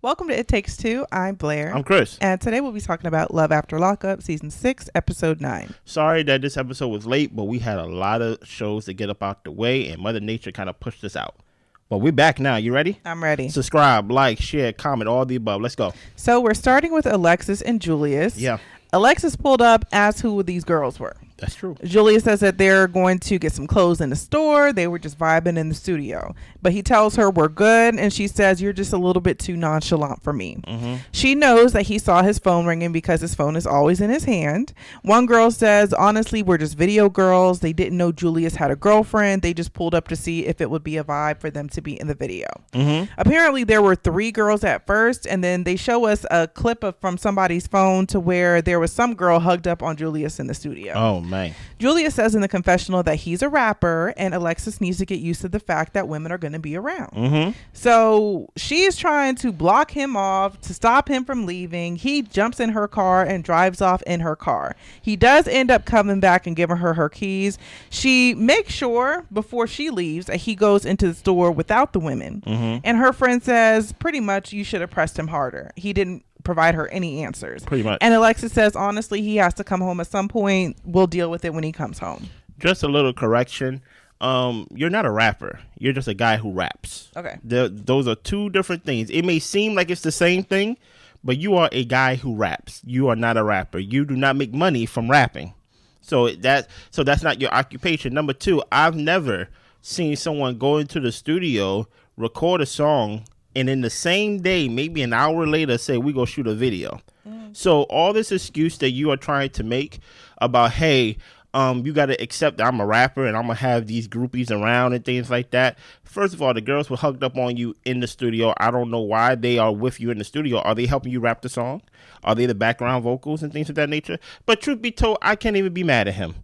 Welcome to It Takes Two. I'm Blair. I'm Chris. And today we'll be talking about Love After Lockup, Season 6, Episode 9. Sorry that this episode was late, but we had a lot of shows to get up out the way, and Mother Nature kind of pushed us out. But we're back now. You ready? I'm ready. Subscribe, like, share, comment, all the above. Let's go. So we're starting with Alexis and Julius. Yeah. Alexis pulled up, asked who these girls were. That's true. Julius says that they're going to get some clothes in the store. They were just vibing in the studio. But he tells her we're good. And she says, you're just a little bit too nonchalant for me. Mm-hmm. She knows that he saw his phone ringing because his phone is always in his hand. One girl says, honestly, we're just video girls. They didn't know Julius had a girlfriend. They just pulled up to see if it would be a vibe for them to be in the video. Mm-hmm. Apparently, there were 3 girls at first. And then they show us a clip from somebody's phone to where there was some girl hugged up on Julius in the studio. Oh, man. Julius says in the confessional that he's a rapper and Alexis needs to get used to the fact that women are going to be around. Mm-hmm. So she is trying to block him off to stop him from leaving. He jumps in her car and drives off in her car. He does end up coming back and giving her her keys. She makes sure before she leaves that he goes into the store without the women. Mm-hmm. And her friend says pretty much you should have pressed him harder. He didn't provide her any answers. Pretty much. And Alexis says, honestly, he has to come home at some point. We'll deal with it when he comes home. Just a little correction. You're not a rapper. You're just a guy who raps. Okay. Those are 2 different things. It may seem like it's the same thing, but you are a guy who raps. You are not a rapper. You do not make money from rapping. So that's not your occupation. Number 2, I've never seen someone go into the studio, record a song, and in the same day, maybe an hour later, say, we go shoot a video. So all this excuse that you are trying to make about, hey, you got to accept that I'm a rapper and I'm going to have these groupies around and things like that. First of all, the girls were hugged up on you in the studio. I don't know why they are with you in the studio. Are they helping you rap the song? Are they the background vocals and things of that nature? But truth be told, I can't even be mad at him.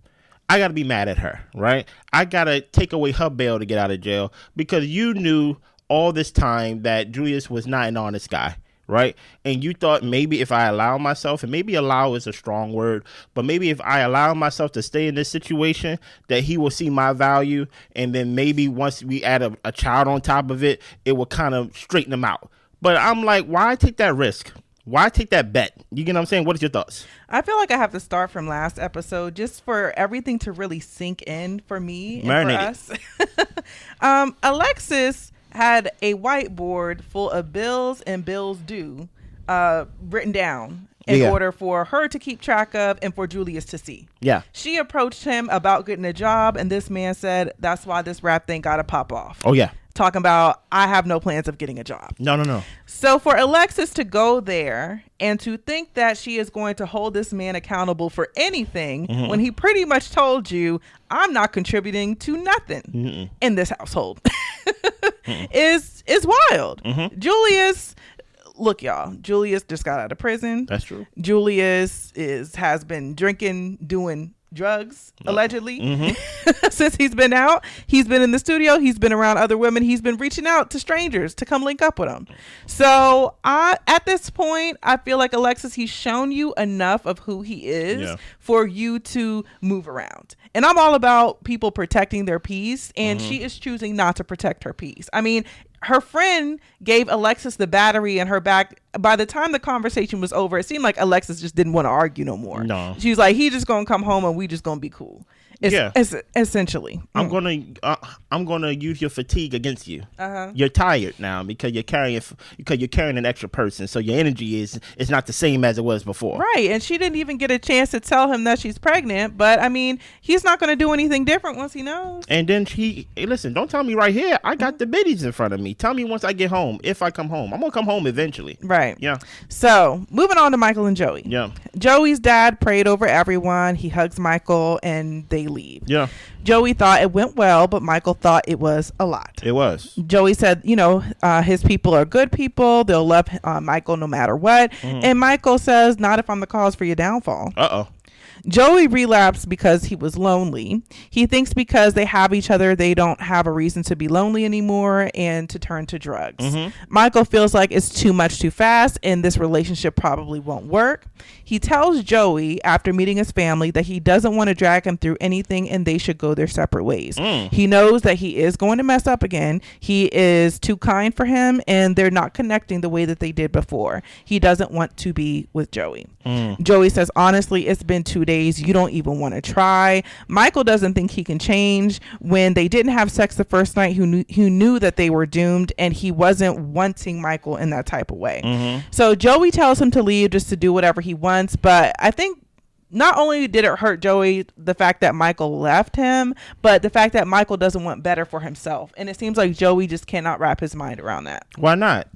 I got to be mad at her, right? I got to take away her bail to get out of jail because you knew all this time that Julius was not an honest guy, right? And you thought maybe if I allow myself, and maybe allow is a strong word, but maybe if I allow myself to stay in this situation, that he will see my value. And then maybe once we add a child on top of it, it will kind of straighten him out. But I'm like, why take that risk? Why take that bet? You get what I'm saying? What is your thoughts? I feel like I have to start from last episode just for everything to really sink in for me and for us. Alexis had a whiteboard full of bills and bills due written down in order for her to keep track of and for Julius to see. Yeah. She approached him about getting a job, and this man said, that's why this rap thing got to pop off. Oh, yeah. Talking about, I have no plans of getting a job. No. So for Alexis to go there and to think that she is going to hold this man accountable for anything when he pretty much told you, I'm not contributing to nothing in this household is wild. Julius, look, y'all, Julius just got out of prison. That's true. Julius has been drinking, doing drugs allegedly since he's been out. He's been in the studio, he's been around other women, he's been reaching out to strangers to come link up with him. So at this point, I feel like Alexis, he's shown you enough of who he is for you to move around. And I'm all about people protecting their peace, and she is choosing not to protect her peace. I mean, her friend gave Alexis the battery in her back. By the time the conversation was over, it seemed like Alexis just didn't want to argue no more. No. She was like, he just going to come home and we just going to be cool. Essentially. I'm gonna use your fatigue against you. You're tired now because you're carrying an extra person, so your energy is not the same as it was before. Right, and she didn't even get a chance to tell him that she's pregnant. But I mean, he's not going to do anything different once he knows. And then hey, listen, don't tell me right here. I got the biddies in front of me. Tell me once I get home. If I come home, I'm gonna come home eventually. Right. Yeah. So moving on to Michael and Joey. Yeah. Joey's dad prayed over everyone. He hugs Michael and they leave. Yeah. Joey thought it went well, but Michael thought it was a lot. It was. Joey said, his people are good people. They'll love Michael no matter what. And Michael says, not if I'm the cause for your downfall. Uh-oh. Joey relapsed because he was lonely. He thinks because they have each other, they don't have a reason to be lonely anymore and to turn to drugs. Michael feels like it's too much too fast and this relationship probably won't work. He tells Joey after meeting his family that he doesn't want to drag him through anything and they should go their separate ways. He knows that he is going to mess up again. He is too kind for him and they're not connecting the way that they did before. He doesn't want to be with Joey. Joey says, honestly, it's been 2 days. You don't even want to try. Michael doesn't think he can change. When they didn't have sex the first night, who knew that they were doomed, and he wasn't wanting Michael in that type of way. So Joey tells him to leave just to do whatever he wants. But I think not only did it hurt Joey, the fact that Michael left him, but the fact that Michael doesn't want better for himself. And it seems like Joey just cannot wrap his mind around that. Why not?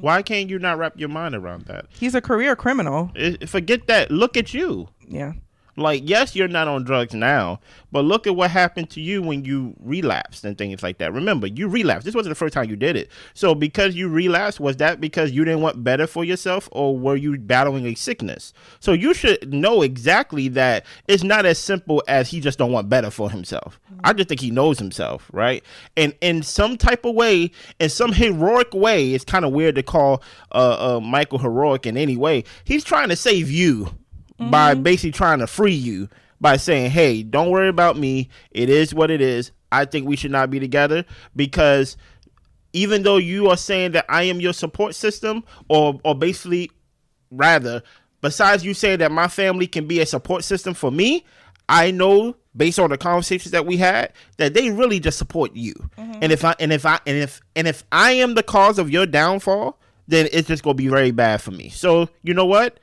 Why can't you not wrap your mind around that? He's a career criminal. Forget that. Look at you. Yeah. Like, yes, you're not on drugs now, but look at what happened to you when you relapsed and things like that. Remember, you relapsed. This wasn't the first time you did it. So because you relapsed, was that because you didn't want better for yourself, or were you battling a sickness? So you should know exactly that it's not as simple as he just don't want better for himself. I just think he knows himself, right? And in some type of way, in some heroic way, it's kind of weird to call Michael heroic in any way. He's trying to save you. By basically trying to free you by saying, hey, don't worry about me. It is what it is. I think we should not be together, because even though you are saying that I am your support system, or basically, rather, besides you saying that my family can be a support system for me, I know based on the conversations that we had that they really just support you. And if I am the cause of your downfall, then it's just gonna be very bad for me. So you know what?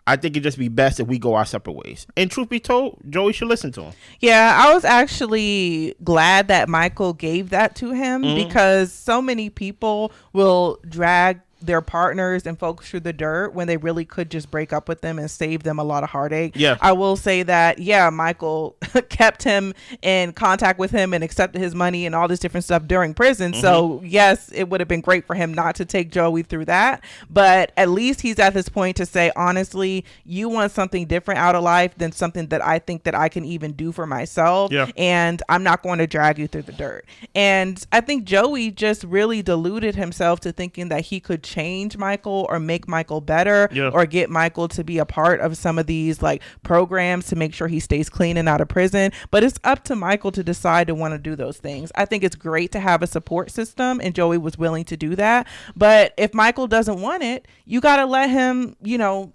I think it'd just be best if we go our separate ways. And truth be told, Joey should listen to him. Yeah, I was actually glad that Michael gave that to him, because so many people will drag their partners and folks through the dirt when they really could just break up with them and save them a lot of heartache. Yeah. I will say that, Michael kept him in contact with him and accepted his money and all this different stuff during prison. So yes, it would have been great for him not to take Joey through that, but at least he's at this point to say, honestly, you want something different out of life than something that I think that I can even do for myself. Yeah. And I'm not going to drag you through the dirt. And I think Joey just really deluded himself to thinking that he could change Michael or make Michael better, or get Michael to be a part of some of these like programs to make sure he stays clean and out of prison. But it's up to Michael to decide to want to do those things. I think it's great to have a support system, and Joey was willing to do that. But if Michael doesn't want it, you got to let him,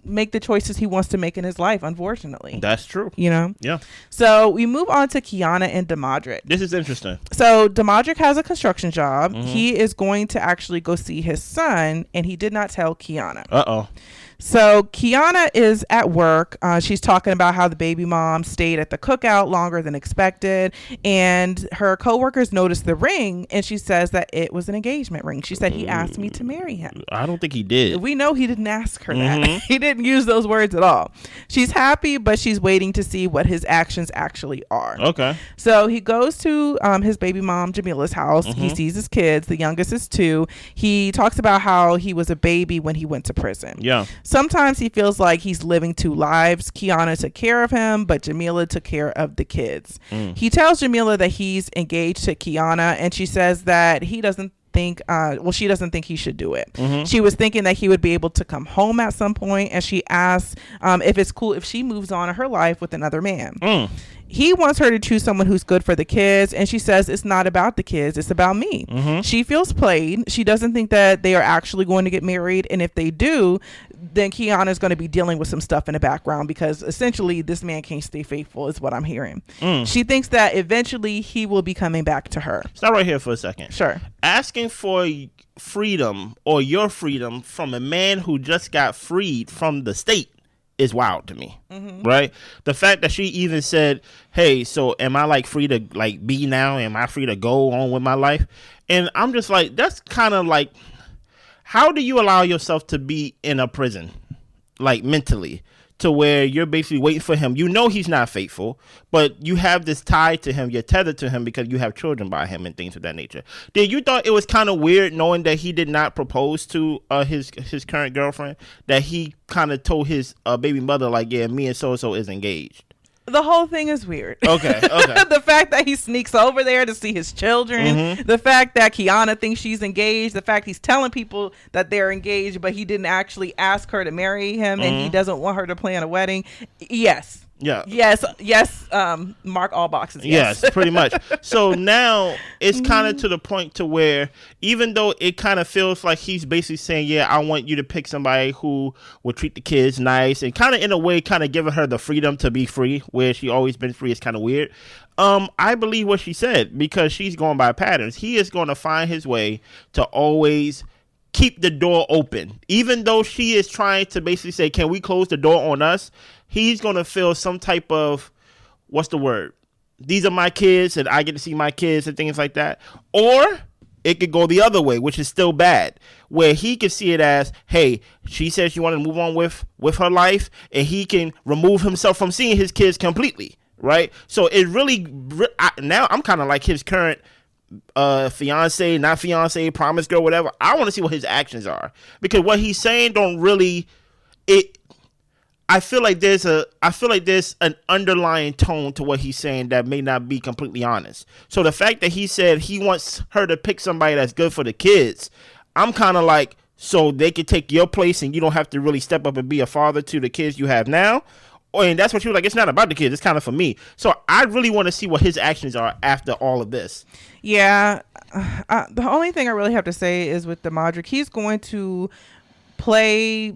make the choices he wants to make in his life, unfortunately. That's true. Yeah. So we move on to Kiana and Demodrick. This is interesting. So Damodrick has a construction job. He is going to actually go see his son, and he did not tell Kiana. So Kiana is at work. She's talking about how the baby mom stayed at the cookout longer than expected, and her coworkers noticed the ring, and she says that it was an engagement ring. She said he asked me to marry him. I don't think he did. We know he didn't ask her that. He didn't use those words at all. She's happy, but she's waiting to see what his actions actually are. Okay. So he goes to his baby mom Jamila's house. He sees his kids. The youngest is 2. He talks about how he was a baby when he went to prison. Yeah. Sometimes he feels like he's living 2 lives. Kiana took care of him, but Jamila took care of the kids. He tells Jamila that he's engaged to Kiana, and she says that he doesn't think she doesn't think he should do it. She was thinking that he would be able to come home at some point, and she asks if it's cool if she moves on in her life with another man. He wants her to choose someone who's good for the kids, and she says it's not about the kids, it's about me. She feels played. She doesn't think that they are actually going to get married, and if they do, then Kiana is going to be dealing with some stuff in the background, because essentially this man can't stay faithful is what I'm hearing. She thinks that eventually he will be coming back to her. Stop right here for a second. Sure. Asking for freedom or your freedom from a man who just got freed from the state is wild to me. Right? The fact that she even said, hey, so am I like free to like be now? Am I free to go on with my life? And I'm just like, that's kind of like, how do you allow yourself to be in a prison, like mentally, to where you're basically waiting for him? You know he's not faithful, but you have this tie to him. You're tethered to him because you have children by him and things of that nature. Did you thought it was kind of weird knowing that he did not propose to his current girlfriend, that he kind of told his baby mother, like, yeah, me and so-and-so is engaged? The whole thing is weird. Okay. The fact that he sneaks over there to see his children, the fact that Quiana thinks she's engaged, the fact he's telling people that they're engaged, but he didn't actually ask her to marry him, and he doesn't want her to plan a wedding. Yes. Yeah. Yes. Mark all boxes. Yes, pretty much. So now it's kind of to the point to where, even though it kind of feels like he's basically saying, yeah, I want you to pick somebody who will treat the kids nice, and kind of in a way kind of giving her the freedom to be free, where she always been free, is kind of weird. I believe what she said, because she's going by patterns. He is going to find his way to always keep the door open, even though she is trying to basically say, can we close the door on us? He's going to feel some type of, what's the word? These are my kids and I get to see my kids and things like that. Or it could go the other way, which is still bad, where he could see it as, hey, she said she wanted to move on with her life, and he can remove himself from seeing his kids completely, right? So it really, now I'm kind of like his current fiance, not fiance, promise girl, whatever. I want to see what his actions are, because what he's saying don't really, I feel like there's an underlying tone to what he's saying that may not be completely honest. So the fact that he said he wants her to pick somebody that's good for the kids, I'm kind of like, so they can take your place and you don't have to really step up and be a father to the kids you have now. And that's what she was like, it's not about the kids, it's kind of for me. So I really want to see what his actions are after all of this. Yeah. The only thing I really have to say is with Demodrick, he's going to play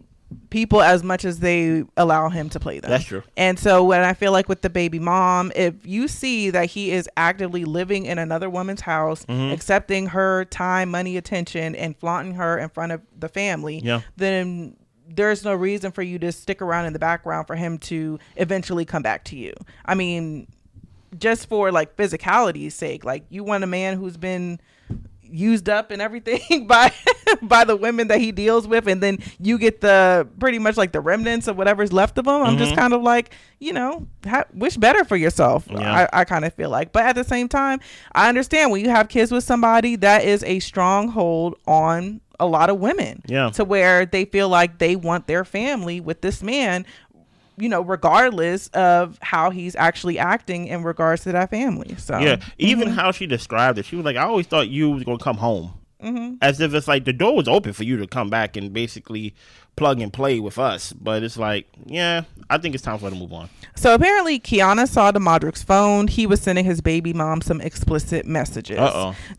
people as much as they allow him to play them. That's true. And so when I feel like with the baby mom, if you see that he is actively living in another woman's house, accepting her time, money, attention, and flaunting her in front of the family, then there's no reason for you to stick around in the background for him to eventually come back to you. I mean, just for like physicality's sake, like you want a man who's been used up and everything by the women that he deals with, and then you get the pretty much like the remnants of whatever's left of him. I'm just kind of like, wish better for yourself. I kind of feel like, but at the same time, I understand when you have kids with somebody, that is a stronghold on a lot of women, to where they feel like they want their family with this man, regardless of how he's actually acting in regards to that family. So even how she described it, she was like, I always thought you was gonna come home, as if it's like the door was open for you to come back and basically plug and play with us. But it's like, I think it's time for her to move on. So apparently Quiana saw Demodrick's phone. He was sending his baby mom some explicit messages.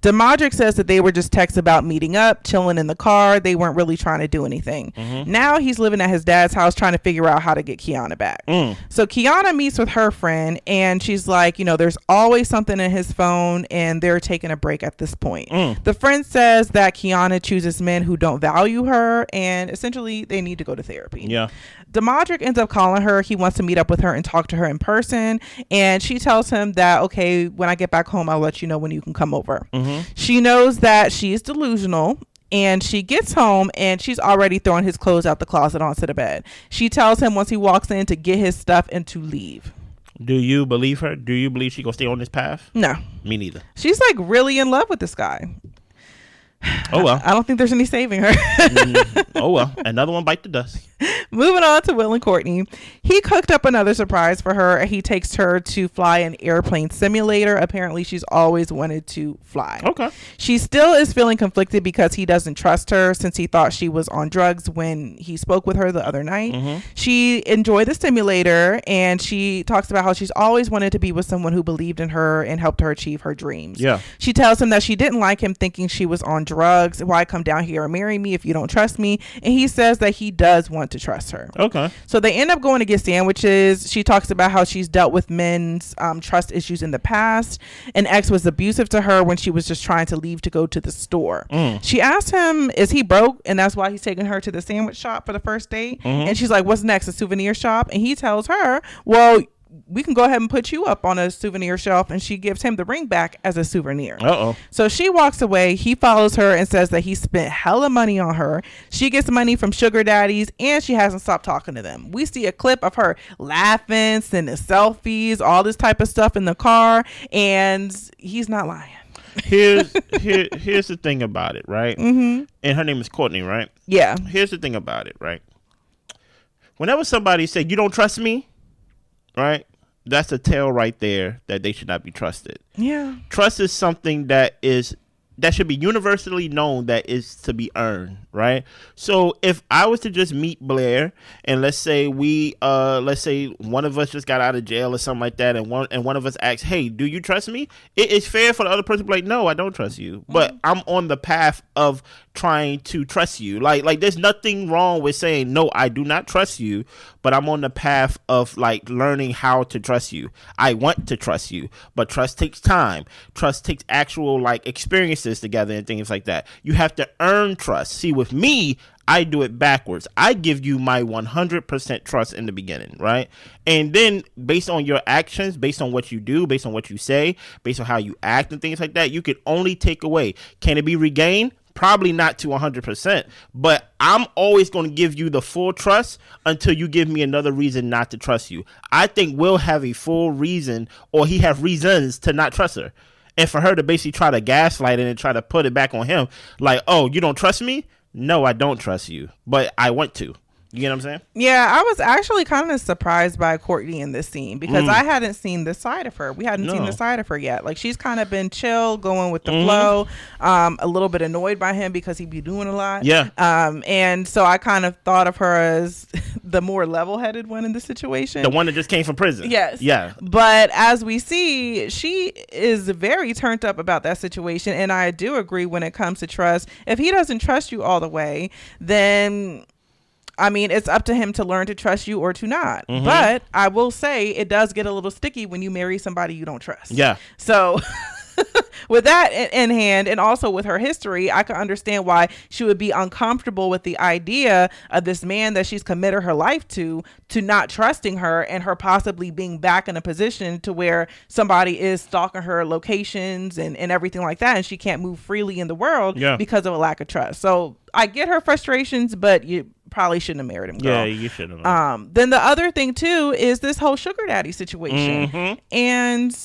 Demodrick says that they were just texts about meeting up, chilling in the car. They weren't really trying to do anything. Now he's living at his dad's house trying to figure out how to get Quiana back. So Quiana meets with her friend, and she's like, there's always something in his phone, and they're taking a break at this point. The friend says that Quiana chooses men who don't value her, and essentially they need to go to therapy. Damodrick ends up calling her. He wants to meet up with her and talk to her in person, and she tells him that, okay, when I get back home, I'll let you know when you can come over. She knows that she is delusional, and she gets home and she's already throwing his clothes out the closet onto the bed. She tells him once he walks in to get his stuff and to leave. Do you believe her? Do you believe she gonna stay on this path? No. Me neither. She's like really in love with this guy. Oh well. I don't think there's any saving her. Oh well. Another one bite the dust. Moving on to Will and Courtney. He cooked up another surprise for her. He takes her to fly an airplane simulator. Apparently she's always wanted to fly. Okay. She still is feeling conflicted because he doesn't trust her, since he thought she was on drugs when he spoke with her the other night. She enjoyed the simulator, and she talks about how she's always wanted to be with someone who believed in her and helped her achieve her dreams. She tells him that she didn't like him thinking she was on drugs. Why come down here and marry me if you don't trust me? And he says that he does want to trust her. Okay. So they end up going to get sandwiches. She talks about how she's dealt with men's trust issues in the past. An ex was abusive to her when she was just trying to leave to go to the store. She asked him, is he broke? And that's why he's taking her to the sandwich shop for the first date. And she's like, what's next? A souvenir shop? And he tells her, well, we can go ahead and put you up on a souvenir shelf. And she gives him the ring back as a souvenir. So she walks away. He follows her and says that he spent hella money on her. She gets money from sugar daddies, and she hasn't stopped talking to them. We see a clip of her laughing, sending selfies, all this type of stuff in the car, and he's not lying. Here's the thing about it, right? And her name is Courtney, right? Yeah. Here's the thing about it, right? Whenever somebody say, you don't trust me, right? that's a tell right there that they should not be trusted. Yeah. Trust is something that should be universally known that is to be earned, right? So if I was to just meet Blair and let's say one of us just got out of jail or something like that, and one of us asks, "Hey, do you trust me?" It is fair for the other person to be like, "No, I don't trust you," but I'm on the path of trying to trust you. Like there's nothing wrong with saying, "No, I do not trust you," but I'm on the path of like learning how to trust you. I want to trust you, but trust takes time. Trust takes actual like experiences together and things like that. You have to earn trust. See, with me, I do it backwards. I give you my 100% trust in the beginning, right? And then based on your actions, based on what you do, based on what you say, based on how you act and things like that, you can only take away. Can it be regained? Probably not to 100%, but I'm always going to give you the full trust until you give me another reason not to trust you. I think Will have a full reason, or he have reasons to not trust her. And for her to basically try to gaslight it and try to put it back on him, like, "Oh, you don't trust me?" No, I don't trust you, but I want to. You get what I'm saying? Yeah, I was actually kind of surprised by Courtney in this scene because I hadn't seen this side of her. We hadn't seen the side of her yet. Like, she's kind of been chill, going with the flow, a little bit annoyed by him because he be doing a lot. Yeah. And so I kind of thought of her as the more level-headed one in the situation. The one that just came from prison. Yes. Yeah. But as we see, she is very turned up about that situation. And I do agree when it comes to trust. If he doesn't trust you all the way, then I mean, it's up to him to learn to trust you or to not. But I will say it does get a little sticky when you marry somebody you don't trust. Yeah. So with that in hand, and also with her history, I can understand why she would be uncomfortable with the idea of this man that she's committed her life to not trusting her, and her possibly being back in a position to where somebody is stalking her locations and everything like that, and she can't move freely in the world because of a lack of trust. So I get her frustrations, but you probably shouldn't have married him, girl. Yeah, you shouldn't have. Then the other thing too is this whole sugar daddy situation. And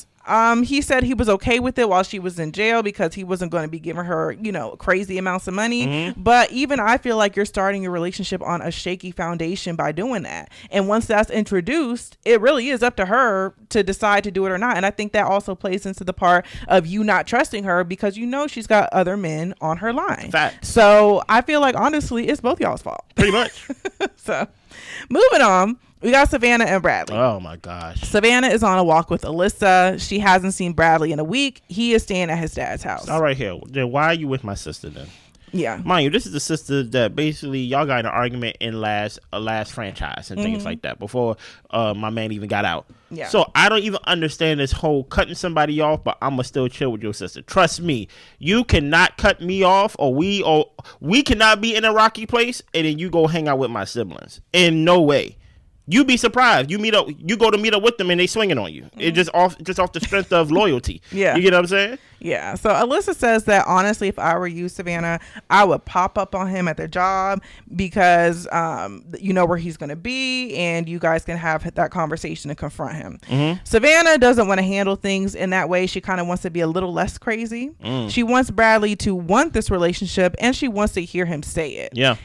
he said he was okay with it while she was in jail because he wasn't going to be giving her, crazy amounts of money. But even I feel like you're starting your relationship on a shaky foundation by doing that. And once that's introduced, it really is up to her to decide to do it or not. And I think that also plays into the part of you not trusting her because she's got other men on her line. Fact. So I feel like honestly, it's both y'all's fault. Pretty much. So moving on. We got Savannah and Bradley. Oh, my gosh. Savannah is on a walk with Alyssa. She hasn't seen Bradley in a week. He is staying at his dad's house. All right, here. Then why are you with my sister then? Yeah. Mind you, this is the sister that basically y'all got in an argument in last franchise and things like that before my man even got out. Yeah. So I don't even understand this whole cutting somebody off, but I'm going to still chill with your sister. Trust me. You cannot cut me off or we cannot be in a rocky place and then you go hang out with my siblings. In no way. You be surprised. You go to meet up with them and they swinging on you. It just off the strength of loyalty. Yeah. You get what I'm saying? Yeah. So Alyssa says that honestly, if I were you, Savannah, I would pop up on him at the job because you know where he's going to be and you guys can have that conversation and confront him. Savannah doesn't want to handle things in that way. She kind of wants to be a little less crazy. She wants Bradley to want this relationship and she wants to hear him say it. Yeah.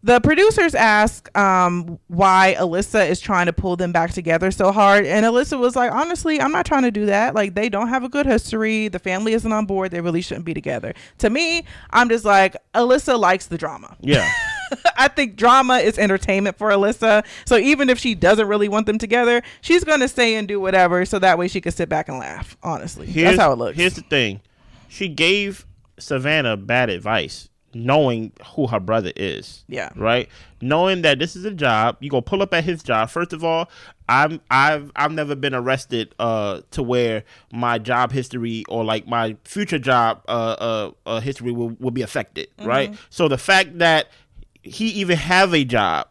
The producers ask why Alyssa is trying to pull them back together so hard. And Alyssa was like, honestly, I'm not trying to do that. Like, they don't have a good history. The family isn't on board. They really shouldn't be together. To me, I'm just like, Alyssa likes the drama. Yeah. I think drama is entertainment for Alyssa. So even if she doesn't really want them together, she's going to stay and do whatever so that way she can sit back and laugh. Honestly, that's how it looks. Here's the thing. She gave Savannah bad advice. Knowing who her brother is, right? Knowing that this is a job, you go pull up at his job. First of all, I've never been arrested to where my job history or like my future job history will be affected, right? So the fact that he even have a job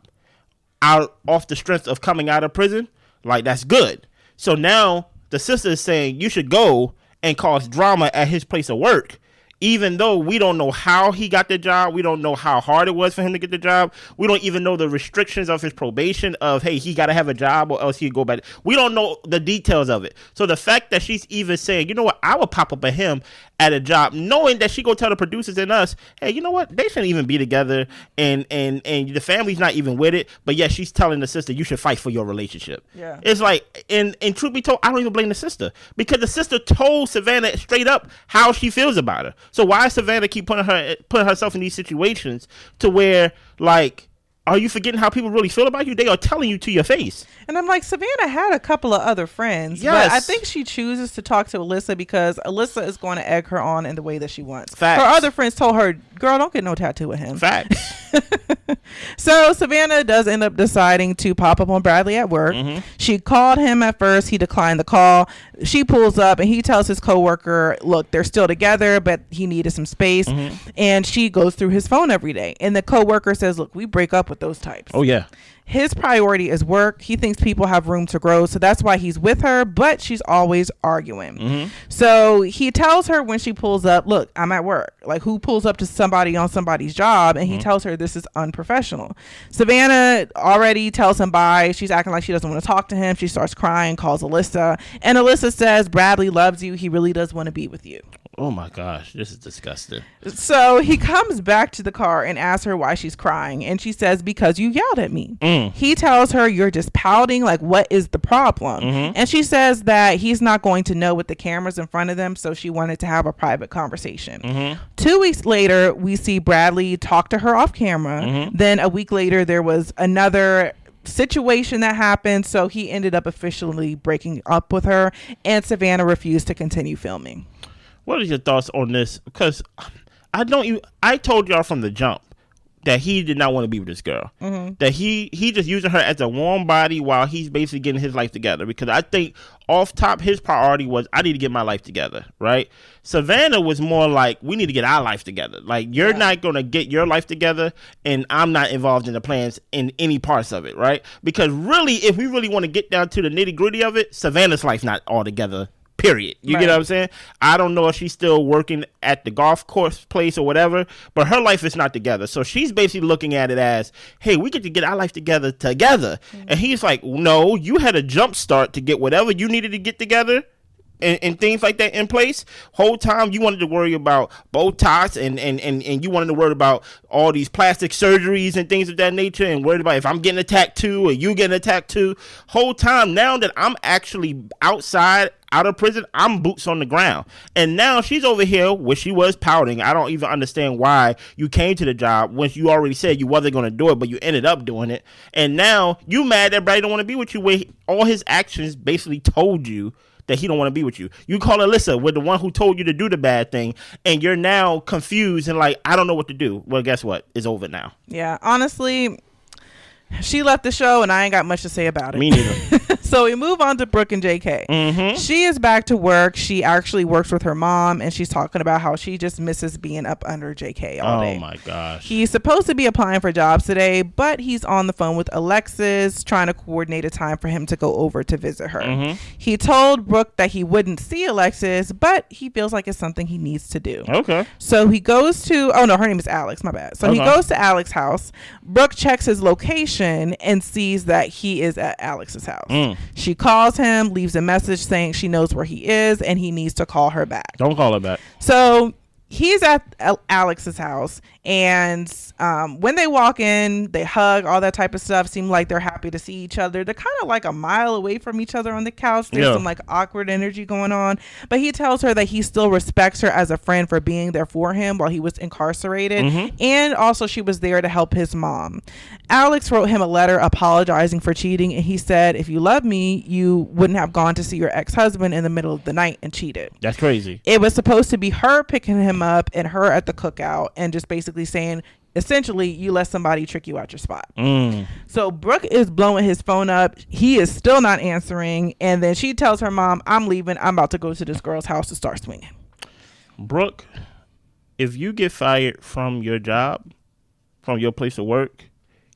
out off the strength of coming out of prison, like that's good. So now the sister is saying you should go and cause drama at his place of work. Even though we don't know how he got the job, we don't know how hard it was for him to get the job. We don't even know the restrictions of his probation of, hey, he got to have a job or else he'd go back. We don't know the details of it. So the fact that she's even saying, you know what, I would pop up at him at a job, knowing that she go tell the producers and us, hey, you know what? They shouldn't even be together, and the family's not even with it. But yeah, she's telling the sister, you should fight for your relationship. Yeah. It's like, and truth be told, I don't even blame the sister, because the sister told Savannah straight up how she feels about her. So why Savannah keep putting herself in these situations to where, like, are you forgetting how people really feel about you? They are telling you to your face. And I'm like, Savannah had a couple of other friends. Yes. But I think she chooses to talk to Alyssa because Alyssa is going to egg her on in the way that she wants. Facts. Her other friends told her, girl, don't get no tattoo with him. Facts. So Savannah does end up deciding to pop up on Bradley at work. Mm-hmm. She called him at first. He declined the call. She pulls up and he tells his coworker, look, they're still together, but he needed some space. Mm-hmm. And she goes through his phone every day. And the coworker says, look, we break up with those types. Oh, yeah. His priority is work. He thinks people have room to grow. So that's why he's with her, but she's always arguing. Mm-hmm. So he tells her when she pulls up, look, I'm at work. Like, who pulls up to somebody on somebody's job? And he tells her this is unprofessional. Savannah already tells him bye. She's acting like she doesn't want to talk to him. She starts crying, calls Alyssa. And Alyssa says, Bradley loves you. He really does want to be with you. Oh my gosh, this is disgusting. So he comes back to the car and asks her why she's crying. And she says, because you yelled at me. He tells her, you're just pouting. Like, what is the problem? Mm-hmm. And she says that he's not going to know with the cameras in front of them. So she wanted to have a private conversation. Mm-hmm. 2 weeks later, we see Bradley talk to her off camera. Mm-hmm. Then a week later, there was another situation that happened. So he ended up officially breaking up with her. And Savannah refused to continue filming. What are your thoughts on this? Because I told y'all from the jump that he did not want to be with this girl. Mm-hmm. That he just using her as a warm body while he's basically getting his life together. Because I think off top, his priority was, I need to get my life together, right? Savannah was more like, we need to get our life together. Like, you're not going to get your life together, and I'm not involved in the plans in any parts of it, right? Because really, if we really want to get down to the nitty gritty of it, Savannah's life not all together. Period. You get what I'm saying? I don't know if she's still working at the golf course place or whatever, but her life is not together. So she's basically looking at it as, hey, we get to get our life together. Mm-hmm. And he's like, no, you had a jump start to get whatever you needed to get together and things like that in place. Whole time you wanted to worry about Botox and you wanted to worry about all these plastic surgeries and things of that nature, and worried about if I'm getting attacked too or you getting attacked too. Whole time, now that I'm actually out of prison, I'm boots on the ground. And now she's over here where she was pouting. I don't even understand why you came to the job when you already said you wasn't going to do it, but you ended up doing it. And now you mad that Brady don't want to be with you, where all his actions basically told you that he don't want to be with you. You call Alyssa with the one who told you to do the bad thing, and you're now confused and like, I don't know what to do. Well, guess what? It's over now. Yeah, honestly, she left the show and I ain't got much to say about it. Me neither. So we move on to Brooke and JK. Mm-hmm. She is back to work. She actually works with her mom, and she's talking about how she just misses being up under JK all day. Oh my gosh. He's supposed to be applying for jobs today, but he's on the phone with Alexis trying to coordinate a time for him to go over to visit her. Mm-hmm. He told Brooke that he wouldn't see Alexis, but he feels like it's something he needs to do. Okay. So he goes to, her name is Alex, my bad. So he goes to Alex's house. Brooke checks his location and sees that he is at Alex's house. She calls him, leaves a message saying she knows where he is and he needs to call her back. Don't call her back. So he's at Alex's house, and when they walk in, they hug, all that type of stuff. Seem like they're happy to see each other. They're kind of like a mile away from each other on the couch. There's some like awkward energy going on, but he tells her that he still respects her as a friend for being there for him while he was incarcerated. Mm-hmm. And also she was there to help his mom. Alex wrote him a letter apologizing for cheating, and he said, if you love me, you wouldn't have gone to see your ex-husband in the middle of the night and cheated. That's crazy. It was supposed to be her picking him up and her at the cookout, and just basically saying, essentially, you let somebody trick you out your spot. So Brooke is blowing his phone up. He is still not answering. And then she tells her mom, I'm leaving. I'm about to go to this girl's house to start swinging. Brooke, if you get fired from your job, from your place of work,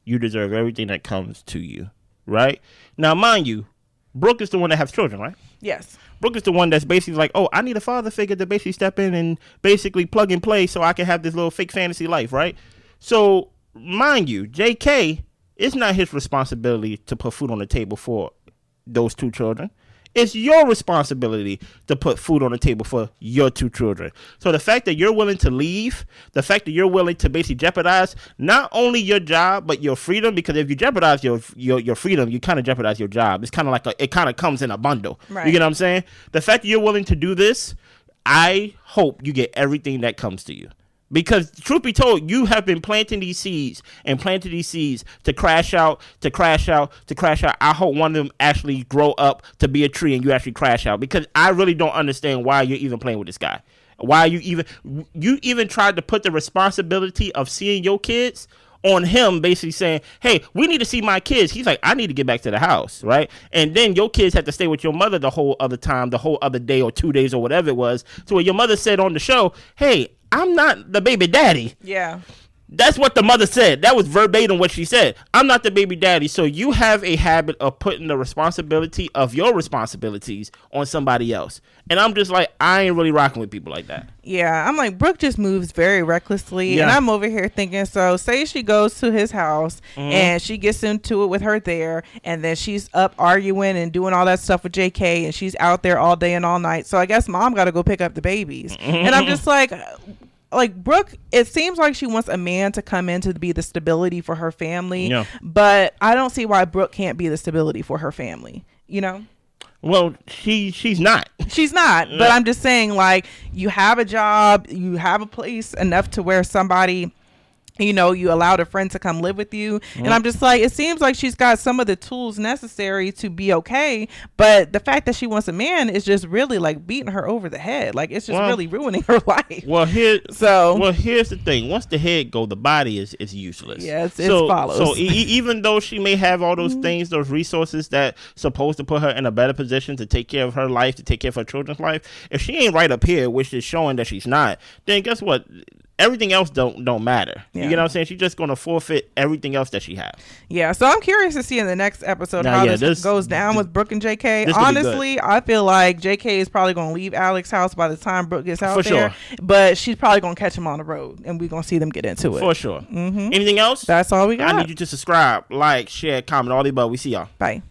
you deserve everything that comes to you, right? Now, mind you, Brooke is the one that has children, right? Yes. Brooke is the one that's basically like, oh, I need a father figure to basically step in and basically plug and play so I can have this little fake fantasy life, right? So, mind you, JK, it's not his responsibility to put food on the table for those two children. It's your responsibility to put food on the table for your 2 children. So the fact that you're willing to leave, the fact that you're willing to basically jeopardize not only your job but your freedom, because if you jeopardize your freedom, you kind of jeopardize your job. It's kind of like it kind of comes in a bundle. Right. You get what I'm saying? The fact that you're willing to do this, I hope you get everything that comes to you. Because truth be told, you have been planting these seeds to crash out. I hope one of them actually grow up to be a tree and you actually crash out. Because I really don't understand why you're even playing with this guy. Why you even tried to put the responsibility of seeing your kids on him, basically saying, hey, we need to see my kids. He's like, I need to get back to the house, right? And then your kids had to stay with your mother the whole other time, the whole other day or 2 days or whatever it was. So when your mother said on the show, hey, I'm not the baby daddy. Yeah. That's what the mother said. That was verbatim what she said. I'm not the baby daddy. So you have a habit of putting the responsibility of your responsibilities on somebody else. And I'm just like, I ain't really rocking with people like that. Yeah, I'm like, Brooke just moves very recklessly. Yeah. And I'm over here thinking, so say she goes to his house and she gets into it with her there. And then she's up arguing and doing all that stuff with JK. And she's out there all day and all night. So I guess mom got to go pick up the babies. And I'm just like Brooke, it seems like she wants a man to come in to be the stability for her family. Yeah. But I don't see why Brooke can't be the stability for her family, you know? Well, she's not. She's not. But I'm just saying, like, you have a job, you have a place enough to where somebody, you know, you allowed a friend to come live with you. And I'm just like, it seems like she's got some of the tools necessary to be okay. But the fact that she wants a man is just really like beating her over the head. Like, it's just really ruining her life. Well, here's the thing. Once the head go, the body is useless. Yeah, it follows. So even though she may have all those things, those resources that supposed to put her in a better position to take care of her life, to take care of her children's life, if she ain't right up here, which is showing that she's not, then guess what? Everything else don't matter. Yeah. You get what I'm saying? She's just going to forfeit everything else that she has. Yeah, so I'm curious to see in the next episode how this goes down with Brooke and JK. Honestly, I feel like JK is probably going to leave Alex's house by the time Brooke gets out there. Sure. But she's probably going to catch him on the road, and we're going to see them get into it. For sure. Anything else? That's all we got. I need you to subscribe, like, share, comment, all the above. We see y'all. Bye.